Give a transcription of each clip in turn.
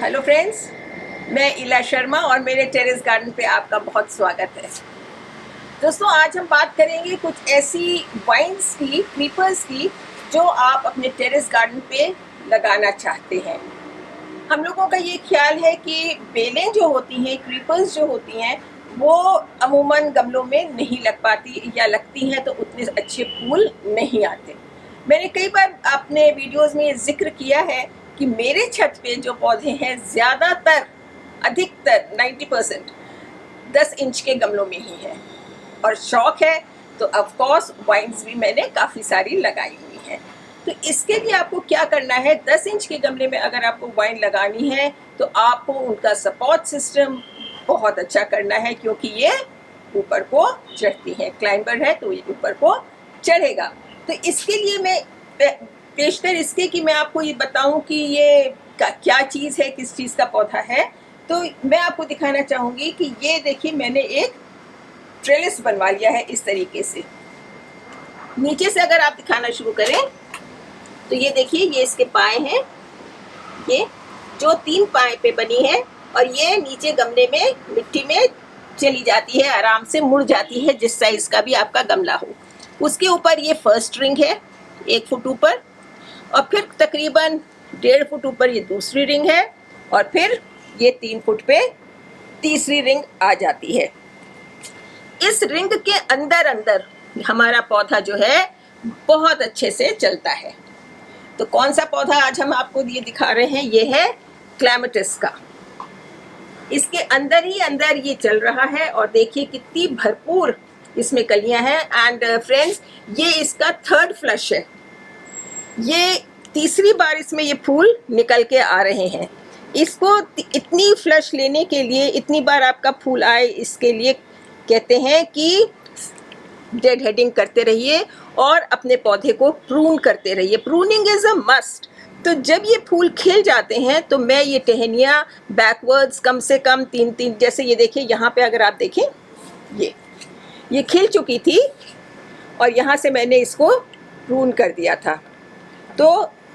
Hello friends, मैं इला शर्मा और मेरे टेरेस गार्डन पे आपका बहुत स्वागत है। दोस्तों, आज हम बात करेंगे कुछ ऐसी वाइन्स की, क्रीपर्स की, जो आप अपने टेरेस गार्डन पे लगाना चाहते हैं। हम लोगों का ये ख्याल है कि बेलें जो होती हैं, क्रीपर्स जो होती हैं, वो अमूमन गमलों में नहीं लग पाती, या लगती हैं तो उतने अच्छे फूल नहीं आते। मैंने कई बार अपने वीडियोस में ये जिक्र किया है कि मेरे छत पे जो पौधे हैं, ज़्यादातर, अधिकतर 90% 10 इंच के गमलों में ही है। और शौक है तो ऑफ कोर्स वाइन्स भी मैंने काफ़ी सारी लगाई हुई हैं। तो इसके लिए आपको क्या करना है, 10 इंच के गमले में अगर आपको वाइन लगानी है तो आपको उनका सपोर्ट सिस्टम बहुत अच्छा करना है, क्योंकि ये ऊपर को चढ़ती है, क्लाइंबर है तो ये ऊपर को चढ़ेगा। तो इसके लिए मैं पेशतर इसके कि मैं आपको ये बताऊं कि ये क्या चीज़ है, किस चीज़ का पौधा है। तो मैं आपको दिखाना चाहूँगी कि ये देखिए, मैंने एक ट्रेलिस बनवा लिया है इस तरीके से। नीचे से अगर आप दिखाना शुरू करें तो ये देखिए, ये इसके पाए हैं, ये जो 3 पाए पे बनी है, और ये नीचे गमले में मिट्टी में चली जाती है, आराम से मुड़ जाती है, जिस साइज का भी आपका गमला हो। उसके ऊपर ये फर्स्ट रिंग है 1 फुट ऊपर, और फिर तकरीबन 1.5 फुट ऊपर ये दूसरी रिंग है, और फिर ये 3 फुट पे तीसरी रिंग आ जाती है। इस रिंग के अंदर अंदर हमारा पौधा जो है बहुत अच्छे से चलता है। तो कौन सा पौधा आज हम आपको ये दिखा रहे हैं, ये है क्लैमाटिस का। इसके अंदर ही अंदर ये चल रहा है, और देखिए कितनी भरपूर इसमें कलियां हैं। एंड फ्रेंड्स, ये इसका 3rd फ्लश है। ये तीसरी बार इसमें ये फूल निकल के आ रहे हैं। इसको इतनी फ्लश लेने के लिए, इतनी बार आपका फूल आए, इसके लिए कहते हैं कि डेड हेडिंग करते रहिए और अपने पौधे को प्रून करते रहिए। Pruning is a must. तो जब ये फूल खिल जाते हैं तो मैं ये टहनियाँ बैकवर्ड्स कम से कम 3-3, जैसे ये देखिए यहाँ पे अगर आप देखें, ये खिल चुकी थी और यहाँ से मैंने इसको प्रून कर दिया था। तो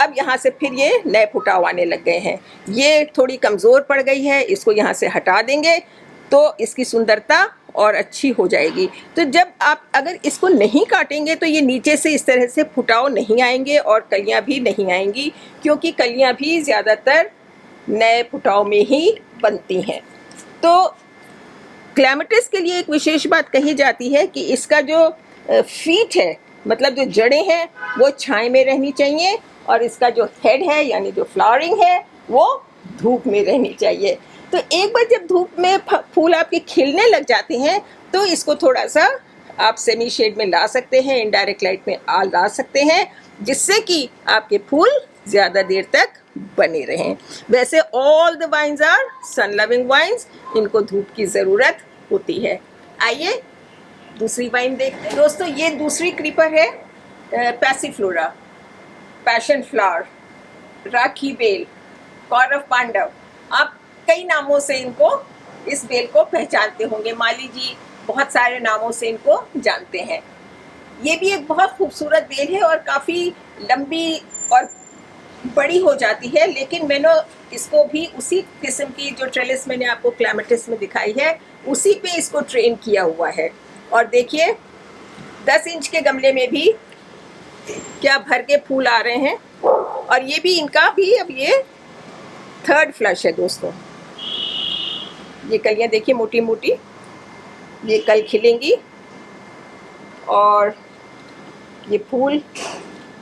अब यहाँ से फिर ये नए फुटाव आने लग गए हैं। ये थोड़ी कमज़ोर पड़ गई है, इसको यहाँ से हटा देंगे तो इसकी सुंदरता और अच्छी हो जाएगी। तो जब आप अगर इसको नहीं काटेंगे तो ये नीचे से इस तरह से फुटाव नहीं आएंगे और कलियाँ भी नहीं आएंगी, क्योंकि कलियाँ भी ज़्यादातर नए फुटाव में ही बनती हैं। तो क्लैमाटिस के लिए एक विशेष बात कही जाती है कि इसका जो फीट है, मतलब जो जड़ें हैं, वो छाए में रहनी चाहिए, और इसका जो हेड है यानी जो फ्लावरिंग है वो धूप में रहनी चाहिए। तो एक बार जब धूप में फूल आपके खिलने लग जाते हैं तो इसको थोड़ा सा आप सेमी शेड में ला सकते हैं, इनडायरेक्ट लाइट में ला सकते हैं, जिससे कि आपके फूल ज़्यादा देर तक बने रहें। वैसे all the vines are sun loving vines, इनको धूप की ज़रूरत होती है। आइए दूसरी वाइन देखते हैं। दोस्तों, ये दूसरी क्रीपर है पैसिफ्लोरा, पैशन फ्लावर, राखी बेल, कौरव पांडव। आप कई नामों से इनको, इस बेल को पहचानते होंगे। माली जी बहुत सारे नामों से इनको जानते हैं। ये भी एक बहुत खूबसूरत बेल है और काफ़ी लंबी और बड़ी हो जाती है, लेकिन मैंने इसको भी उसी किस्म की जो ट्रेलिस मैंने आपको क्लैमाटिस में दिखाई है, उसी पे इसको ट्रेन किया हुआ है। और देखिए 10 इंच के गमले में भी क्या भर के फूल आ रहे हैं, और ये भी इनका भी अब ये 3rd फ्लश है। दोस्तों, ये कलियाँ देखिए मोटी मोटी, ये कल खिलेंगी, और ये फूल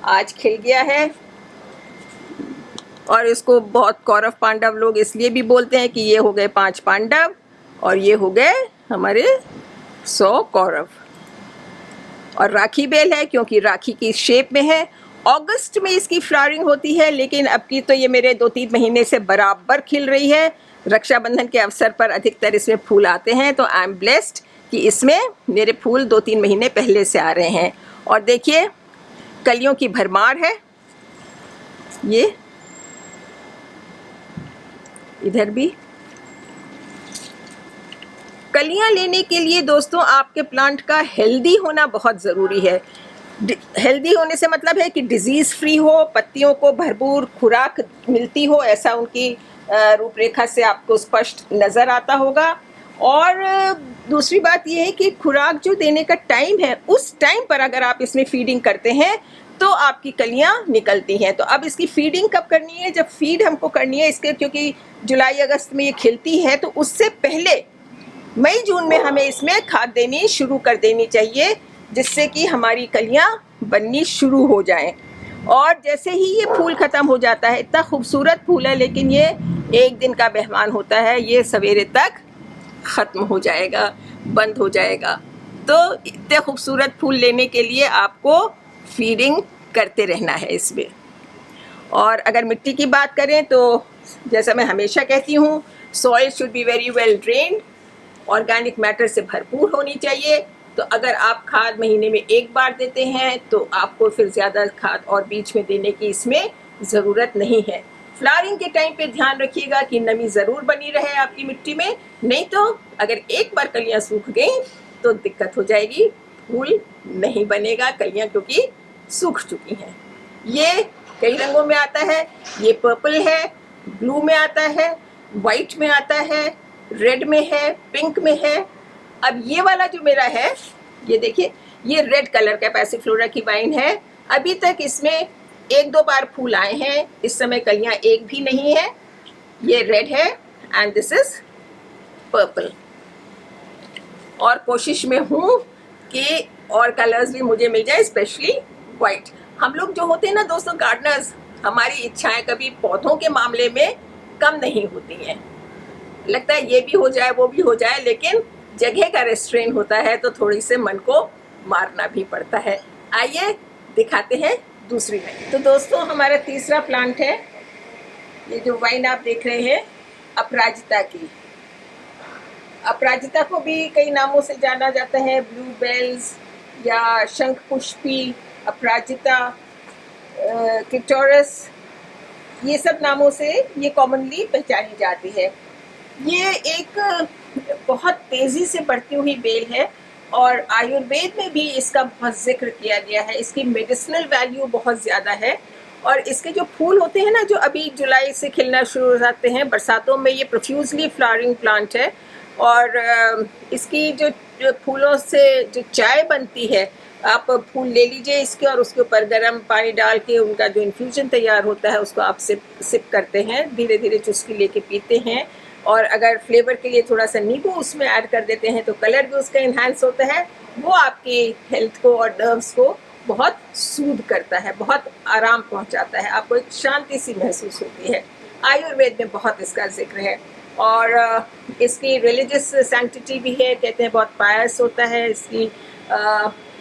आज खिल गया है। और इसको बहुत कौरव पांडव लोग इसलिए भी बोलते हैं कि ये हो गए 5 पांडव और ये हो गए हमारे 100 कौरव। और राखी बेल है क्योंकि राखी की शेप में है। अगस्त में इसकी फ्लावरिंग होती है, लेकिन अब की तो ये मेरे 2-3 महीने से बराबर खिल रही है। रक्षाबंधन के अवसर पर अधिकतर इसमें फूल आते हैं, तो आई एम ब्लेस्ड कि इसमें मेरे फूल 2-3 महीने पहले से आ रहे हैं। और देखिए कलियों की भरमार है। ये इधर भी कलियां लेने के लिए दोस्तों आपके प्लांट का हेल्दी होना बहुत ज़रूरी है। हेल्दी होने से मतलब है कि डिजीज़ फ्री हो, पत्तियों को भरपूर खुराक मिलती हो, ऐसा उनकी रूपरेखा से आपको स्पष्ट नज़र आता होगा। और दूसरी बात ये है कि खुराक जो देने का टाइम है, उस टाइम पर अगर आप इसमें फीडिंग करते हैं तो आपकी कलियां निकलती हैं। तो अब इसकी फीडिंग कब करनी है? जब फीड हमको करनी है इसके, क्योंकि जुलाई अगस्त में ये खिलती है, तो उससे पहले मई जून में हमें इसमें खाद देनी शुरू कर देनी चाहिए, जिससे कि हमारी कलियां बननी शुरू हो जाएं। और जैसे ही ये फूल ख़त्म हो जाता है, इतना खूबसूरत फूल है लेकिन ये एक दिन का मेहमान होता है, ये सवेरे तक ख़त्म हो जाएगा, बंद हो जाएगा। तो इतने खूबसूरत फूल लेने के लिए आपको फीडिंग करते रहना है इसमें। और अगर मिट्टी की बात करें तो जैसा मैं हमेशा कहती हूँ, soil should be very well drained, organic matter से भरपूर होनी चाहिए। तो अगर आप खाद महीने में एक बार देते हैं तो आपको फिर ज़्यादा खाद और बीच में देने की इसमें ज़रूरत नहीं है। फ्लावरिंग के टाइम पे ध्यान रखिएगा कि नमी ज़रूर बनी रहे आपकी मिट्टी में, नहीं तो अगर एक बार कलियां सूख गई तो दिक्कत हो जाएगी, फूल नहीं बनेगा, कलियां क्योंकि सूख चुकी हैं। ये कई रंगों में आता है, ये पर्पल है, ब्लू में आता है, वाइट में आता है, रेड में है, पिंक में है। अब ये वाला जो मेरा है, ये देखिए, ये रेड कलर का पैसिफ्लोरा की वाइन है। अभी तक इसमें एक दो बार फूल आए हैं, इस समय कलियां एक भी नहीं है। ये रेड है एंड दिस इज पर्पल। और कोशिश में हूँ कि और कलर्स भी मुझे मिल जाए, स्पेशली वाइट। हम लोग जो होते हैं ना दोस्तों, गार्डनर्स, हमारी इच्छाएं कभी पौधों के मामले में कम नहीं होती हैं। लगता है ये भी हो जाए वो भी हो जाए, लेकिन जगह का रेस्ट्रेन होता है तो थोड़ी से मन को मारना भी पड़ता है। आइए दिखाते हैं दूसरी वाइन। तो दोस्तों हमारा तीसरा प्लांट है, ये जो वाइन आप देख रहे हैं, अपराजिता की। अपराजिता को भी कई नामों से जाना जाता है, ब्लू बेल्स या शंख पुष्पी, अपराजिता, क्लिटोरस, ये सब नामों से ये कॉमनली पहचानी जाती है। ये एक बहुत तेज़ी से बढ़ती हुई बेल है और आयुर्वेद में भी इसका बहुत जिक्र किया गया है। इसकी मेडिसिनल वैल्यू बहुत ज़्यादा है। और इसके जो फूल होते हैं ना, जो अभी जुलाई से खिलना शुरू हो जाते हैं, बरसातों में ये प्रोफ्यूजली फ्लावरिंग प्लांट है। और इसकी जो फूलों से जो चाय बनती है, आप फूल ले लीजिए इसके और उसके ऊपर गर्म पानी डाल के उनका जो इन्फ्यूजन तैयार होता है उसको आप सिप करते हैं, धीरे धीरे चुस्की लेके पीते हैं। और अगर फ्लेवर के लिए थोड़ा सा नींबू उसमें ऐड कर देते हैं तो कलर भी उसका इन्हांस होता है। वो आपकी हेल्थ को और नर्व्स को बहुत सूद करता है, बहुत आराम पहुंचाता है, आपको एक शांति सी महसूस होती है। आयुर्वेद में बहुत इसका जिक्र है और इसकी रिलीजियस सैंक्टिटी भी है, कहते हैं बहुत पायस होता है। इसकी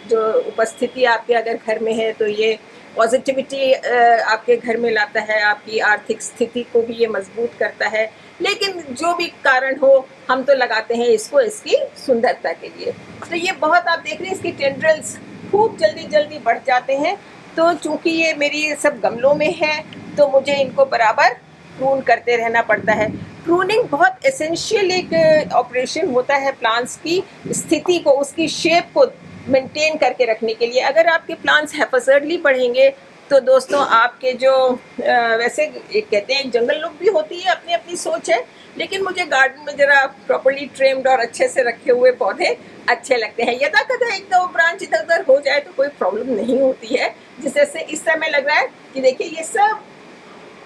जो उपस्थिति आपके अगर घर में है तो ये पॉजिटिविटी आपके घर में लाता है, आपकी आर्थिक स्थिति को भी ये मजबूत करता है। लेकिन जो भी कारण हो, हम तो लगाते हैं इसको इसकी सुंदरता के लिए। तो ये बहुत आप देख रहे हैं, इसकी टेंड्रल्स खूब जल्दी जल्दी बढ़ जाते हैं। तो चूंकि ये मेरी सब गमलों में है तो मुझे इनको बराबर प्रून करते रहना पड़ता है। प्रूनिंग बहुत एसेंशियल एक ऑपरेशन होता है प्लांट्स की स्थिति को, उसकी शेप को मेंटेन करके रखने के लिए। अगर आपके प्लांट्स हैफजर्डली बढ़ेंगे तो दोस्तों आपके जो वैसे एक कहते हैं जंगल लुक भी होती है, अपनी अपनी सोच है, लेकिन मुझे गार्डन में जरा प्रॉपर्ली ट्रिम्ड और अच्छे से रखे हुए पौधे अच्छे लगते हैं। यदा कदा एक दो ब्रांच इधर उधर हो जाए तो कोई प्रॉब्लम नहीं होती है। जिससे इस समय लग रहा है कि देखिए ये सब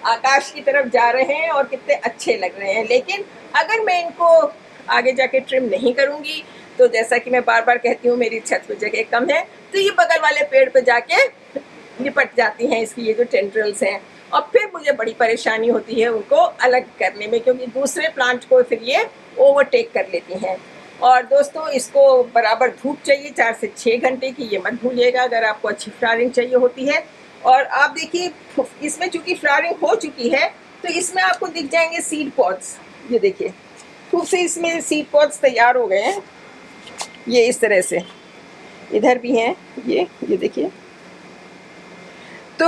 आकाश की तरफ जा रहे हैं और कितने अच्छे लग रहे हैं। लेकिन अगर मैं इनको आगे जाके ट्रिम नहीं करूँगी तो जैसा कि मैं बार बार कहती हूँ, मेरी छत पर जगह कम है तो ये बगल वाले पेड़ पे जाके निपट जाती हैं इसकी ये जो टेंड्रल्स हैं, और फिर मुझे बड़ी परेशानी होती है उनको अलग करने में, क्योंकि दूसरे प्लांट को फिर ये ओवरटेक कर लेती हैं। और दोस्तों इसको बराबर धूप चाहिए, 4 से 6 घंटे की, ये मत भूलिएगा अगर आपको अच्छी फ्लावरिंग चाहिए होती है। और आप देखिए इसमें चूँकि फ्लावरिंग हो चुकी है तो इसमें आपको दिख जाएंगे सीड पॉड्स। ये देखिए खूब से इसमें सीड पॉड्स तैयार हो गए हैं, ये इस तरह से, इधर भी हैं ये देखिए। तो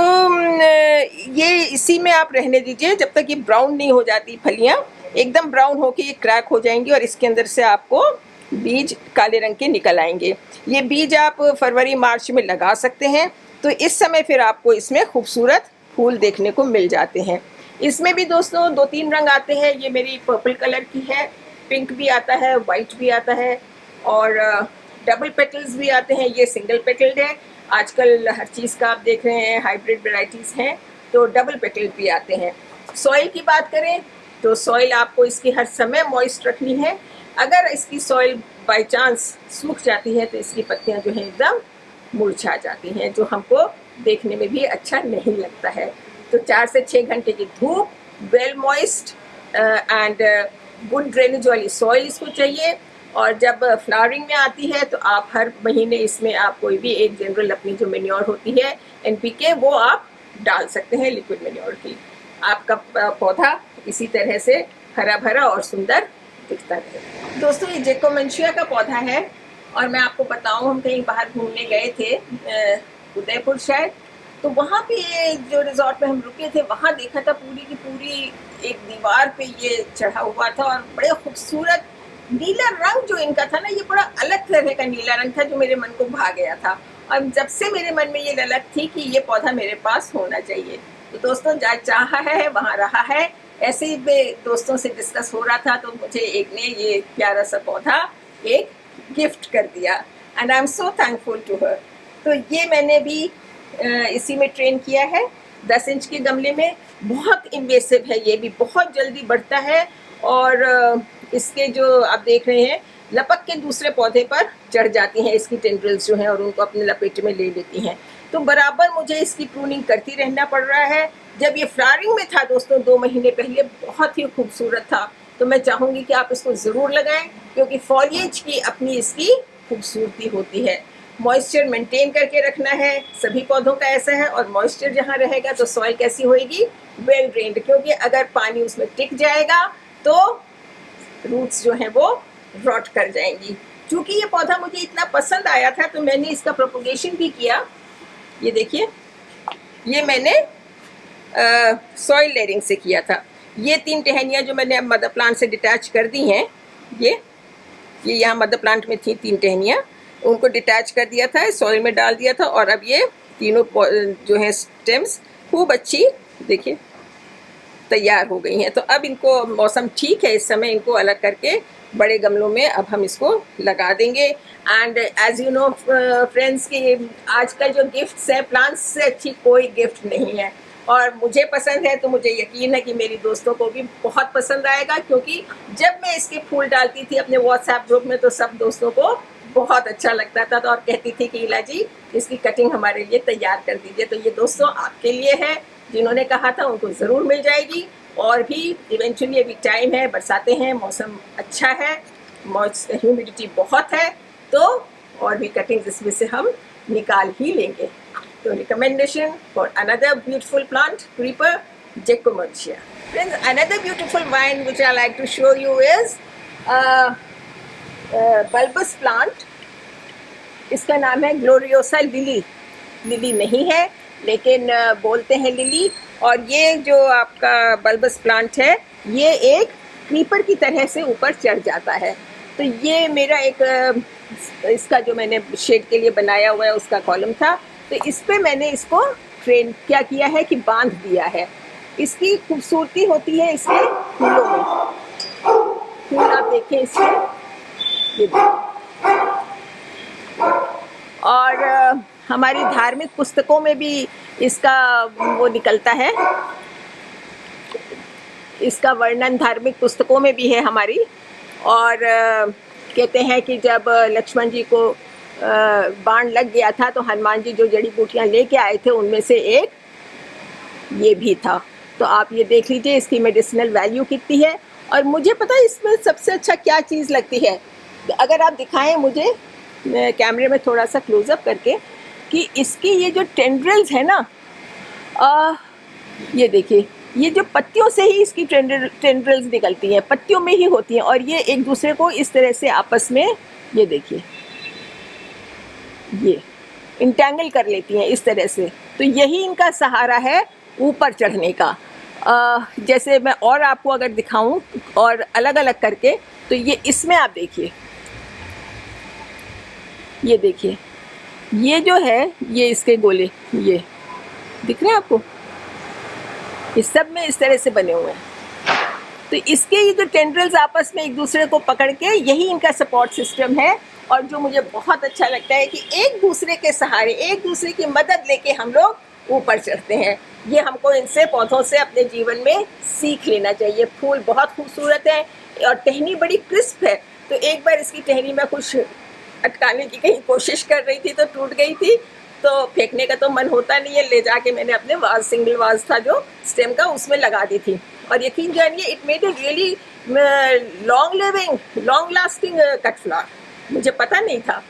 ये इसी में आप रहने दीजिए जब तक ये ब्राउन नहीं हो जाती फलियाँ। एकदम ब्राउन होके ये क्रैक हो जाएंगी और इसके अंदर से आपको बीज काले रंग के निकल आएंगे। ये बीज आप फरवरी मार्च में लगा सकते हैं, तो इस समय फिर आपको इसमें खूबसूरत फूल देखने को मिल जाते हैं। इसमें भी दोस्तों 2-3 रंग आते हैं। ये मेरी पर्पल कलर की है, पिंक भी आता है, वाइट भी आता है और डबल पेटल्स भी आते हैं। ये सिंगल पेटल्ड है। आजकल हर चीज़ का आप देख रहे हैं हाइब्रिड वैरायटीज़ हैं, तो डबल पेटल्ड भी आते हैं। सॉइल की बात करें तो सॉइल आपको इसकी हर समय मॉइस्ट रखनी है। अगर इसकी सॉइल बाय चांस सूख जाती है तो इसकी पत्तियां जो हैं एकदम मुरझा जाती हैं, जो हमको देखने में भी अच्छा नहीं लगता है। तो 4 से 6 घंटे की धूप, well moist and good drainage वाली सॉइल इसको चाहिए। और जब फ्लावरिंग में आती है तो आप हर महीने इसमें आप कोई भी एक जनरल अपनी जो मेन्योर होती है NPK, वो आप डाल सकते हैं, लिक्विड मेन्योर की। आपका पौधा इसी तरह से हरा भरा और सुंदर दिखता रहे। दोस्तों ये जेकोमेंशिया का पौधा है और मैं आपको बताऊं, हम कहीं बाहर घूमने गए थे उदयपुर शायद, तो वहाँ पे जो रिजॉर्ट में हम रुके थे वहाँ देखा था पूरी की पूरी एक दीवार पे ये चढ़ा हुआ था और बड़े खूबसूरत नीला रंग जो इनका था ना, ये बड़ा अलग तरह का नीला रंग था जो मेरे मन को भा गया था। और जब से मेरे मन में ये ललक थी कि ये पौधा मेरे पास होना चाहिए, तो दोस्तों जहाँ चाहा है वहाँ रहा है। ऐसे ही दोस्तों से डिस्कस हो रहा था तो मुझे एक ने ये प्यारा सा पौधा एक गिफ्ट कर दिया and I am so thankful to her. तो ये मैंने भी इसी में ट्रेन किया है 10 इंच के गमले में। बहुत इन्वेसिव है, ये भी बहुत जल्दी बढ़ता है और इसके जो आप देख रहे हैं लपक के दूसरे पौधे पर चढ़ जाती हैं इसकी टेंड्रिल्स जो हैं और उनको अपने लपेटे में ले लेती हैं। तो बराबर मुझे इसकी प्रूनिंग करती रहना पड़ रहा है। जब ये फ्लावरिंग में था दोस्तों 2 महीने पहले, बहुत ही खूबसूरत था। तो मैं चाहूँगी कि आप इसको ज़रूर लगाएं क्योंकि फॉलिएज की अपनी इसकी खूबसूरती होती है। मॉइस्चर मेंटेन करके रखना है, सभी पौधों का ऐसा है। और मॉइस्चर जहाँ रहेगा तो सॉइल कैसी होएगी, वेल ड्रेन्ड, क्योंकि अगर पानी उसमें टिक जाएगा तो रूट्स जो हैं वो रॉट कर जाएंगी। क्योंकि ये पौधा मुझे इतना पसंद आया था तो मैंने इसका प्रोपोगेशन भी किया। ये देखिए, ये मैंने सॉइल लेयरिंग से किया था। ये 3 टहनियाँ जो मैंने अब मदर प्लांट से डिटैच कर दी हैं, ये यहाँ मदर प्लांट में थी 3 टहनियाँ, उनको डिटैच कर दिया था, सॉइल में डाल दिया था और अब ये तीनों जो हैं स्टेम्स खूब अच्छी देखिए तैयार हो गई हैं। तो अब इनको मौसम ठीक है, इस समय इनको अलग करके बड़े गमलों में अब हम इसको लगा देंगे। And as you know friends कि आजकल जो गिफ्ट्स हैं, प्लांट्स से अच्छी कोई गिफ्ट नहीं है और मुझे पसंद है तो मुझे यकीन है कि मेरी दोस्तों को भी बहुत पसंद आएगा। क्योंकि जब मैं इसके फूल डालती थी अपने व्हाट्सएप ग्रुप में तो सब दोस्तों को बहुत अच्छा लगता था, तो और कहती थी कि इला जी इसकी कटिंग हमारे लिए तैयार कर दीजिए। तो ये दोस्तों आपके लिए है, जिन्होंने कहा था उनको ज़रूर मिल जाएगी। और भी इवेंचुअली अभी टाइम है, बरसातें हैं, मौसम अच्छा है, ह्यूमिडिटी बहुत है, तो और भी कटिंग्स इसमें से हम निकाल ही लेंगे। तो recommendation for another beautiful plant, creeper Jacquemontia. Friends, another beautiful vine which I like to show you is bulbous plant. इसका नाम है ग्लोरियोसा लिली। लिली नहीं है लेकिन बोलते हैं लिली। और ये जो आपका बल्बस प्लांट है ये एक क्रीपर की तरह से ऊपर चढ़ जाता है। तो ये मेरा एक इसका जो मैंने शेड के लिए बनाया हुआ है उसका कॉलम था, तो इस पे मैंने इसको ट्रेन क्या किया है कि बांध दिया है। इसकी खूबसूरती होती है इसके फूलों में। फूल आप देखें इसके, ये और हमारी धार्मिक पुस्तकों में भी इसका वो निकलता है, इसका वर्णन धार्मिक पुस्तकों में भी है हमारी। और कहते हैं कि जब लक्ष्मण जी को बाण लग गया था तो हनुमान जी जो जड़ी बूटियाँ लेके आए थे उनमें से एक ये भी था। तो आप ये देख लीजिए इसकी मेडिसिनल वैल्यू कितनी है। और मुझे पता है इसमें सबसे अच्छा क्या चीज़ लगती है, अगर आप दिखाएं मुझे कैमरे में थोड़ा सा क्लोजअप करके, कि इसकी ये जो टेंड्रिल्स है ना, ये देखिए, ये जो पत्तियों से ही इसकी टेंड्रिल्स निकलती हैं, पत्तियों में ही होती हैं और ये एक दूसरे को इस तरह से आपस में ये देखिए ये इंटेंगल कर लेती हैं इस तरह से। तो यही इनका सहारा है ऊपर चढ़ने का। जैसे मैं और आपको अगर दिखाऊं और अलग अलग करके, तो ये इसमें आप देखिए, ये देखिए, ये जो है ये इसके गोले ये दिख रहे हैं आपको, ये सब में इस तरह से बने हुए हैं। तो इसके ये जो टेंड्रिल्स आपस में एक दूसरे को पकड़ के, यही इनका सपोर्ट सिस्टम है। और जो मुझे बहुत अच्छा लगता है कि एक दूसरे के सहारे, एक दूसरे की मदद लेके हम लोग ऊपर चढ़ते हैं। ये हमको इनसे, पौधों से अपने जीवन में सीख लेना चाहिए। फूल बहुत खूबसूरत है और टहनी बड़ी क्रिस्प है। तो एक बार इसकी टहनी में कुछ अटकाने की कहीं कोशिश कर रही थी तो टूट गई थी, तो फेंकने का तो मन होता नहीं है, ले जाके मैंने अपने वाज, सिंगल वाज था जो स्टेम का, उसमें लगा दी थी। और यकीन जानिए, it made a really long living, long lasting cut flower. मुझे पता नहीं था।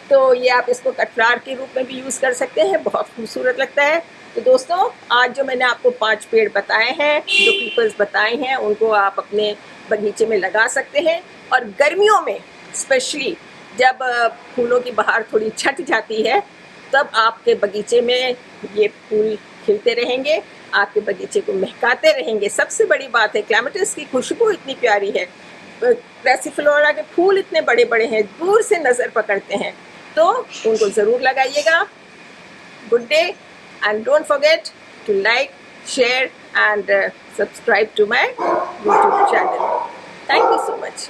तो ये आप इसको कट फ्लावर के रूप में भी यूज़ कर सकते हैं, बहुत खूबसूरत लगता है। तो दोस्तों, आज जो मैंने आपको 5 पेड़ बताए हैं, जो क्रीपर्स बताए हैं, उनको आप अपने बगीचे में लगा सकते हैं। और गर्मियों में स्पेशली जब फूलों की बहार थोड़ी छट जाती है, तब आपके बगीचे में ये फूल खिलते रहेंगे, आपके बगीचे को महकाते रहेंगे। सबसे बड़ी बात है, क्लैमाटिस की खुशबू इतनी प्यारी है, पैसिफलोरा के फूल इतने बड़े बड़े हैं, दूर से नज़र पकड़ते हैं। तो उनको ज़रूर लगाइएगा। Good day, and don't forget to like, share and subscribe to my YouTube channel. Thank you so much.